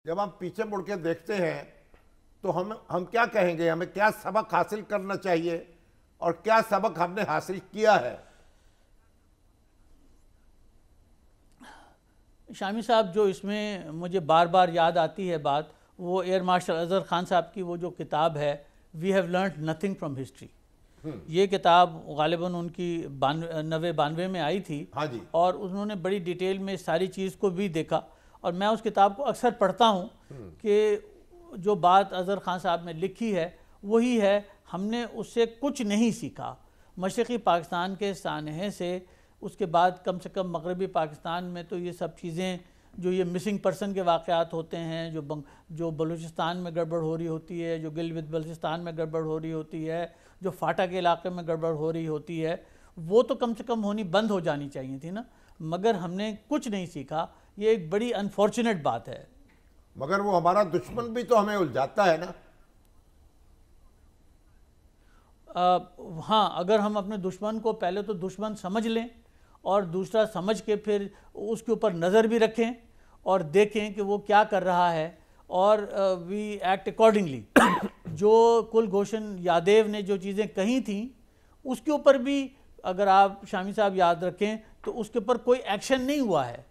جب ہم پیچھے مڑ کے دیکھتے ہیں تو ہم کیا کہیں گے؟ ہمیں کیا سبق حاصل کرنا چاہیے اور کیا سبق ہم نے حاصل کیا ہے؟ شامی صاحب، جو اس میں مجھے بار بار یاد آتی ہے بات، وہ ایئر مارشل اظہر خان صاحب کی وہ جو کتاب ہے we have learned nothing from history. یہ کتاب غالباً ان کی 92 میں آئی تھی. ہاں جی. اور انہوں نے بڑی ڈیٹیل میں ساری چیز کو بھی دیکھا، اور میں اس کتاب کو اکثر پڑھتا ہوں کہ جو بات اظہر خان صاحب نے لکھی ہے وہی ہے. ہم نے اس سے کچھ نہیں سیکھا مشرقی پاکستان کے سانحے سے. اس کے بعد کم سے کم مغربی پاکستان میں تو یہ سب چیزیں، جو یہ مسنگ پرسن کے واقعات ہوتے ہیں، جو بلوچستان میں گڑبڑ ہو رہی ہوتی ہے، جو گلگت بلتستان میں گڑبڑ ہو رہی ہوتی ہے، جو فاٹا کے علاقے میں گڑبڑ ہو رہی ہوتی ہے، وہ تو کم سے کم ہونی بند ہو جانی چاہیے تھی نا. مگر ہم نے کچھ نہیں سیکھا. یہ ایک بڑی انفارچونیٹ بات ہے. مگر وہ ہمارا دشمن بھی تو ہمیں الجھاتا ہے نا. ہاں، اگر ہم اپنے دشمن کو پہلے تو دشمن سمجھ لیں، اور دوسرا سمجھ کے پھر اس کے اوپر نظر بھی رکھیں اور دیکھیں کہ وہ کیا کر رہا ہے، اور وی ایکٹ اکارڈنگلی. جو کلبھوشن یادیو نے جو چیزیں کہی تھیں اس کے اوپر بھی اگر آپ شامی صاحب یاد رکھیں تو اس کے اوپر کوئی ایکشن نہیں ہوا ہے.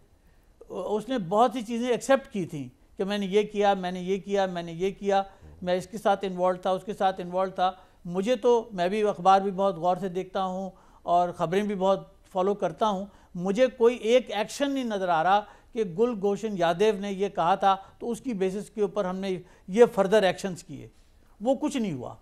اس نے بہت سی چیزیں ایکسیپٹ کی تھیں کہ میں نے یہ کیا، میں نے یہ کیا، میں نے یہ کیا، میں اس کے ساتھ انوالو تھا، اس کے ساتھ انوالو تھا. مجھے تو، میں بھی اخبار بھی بہت غور سے دیکھتا ہوں اور خبریں بھی بہت فالو کرتا ہوں، مجھے کوئی ایک ایکشن نہیں نظر آ رہا کہ کلبھوشن یادیو نے یہ کہا تھا تو اس کی بیسس کے اوپر ہم نے یہ فردر ایکشنز کیے. وہ کچھ نہیں ہوا.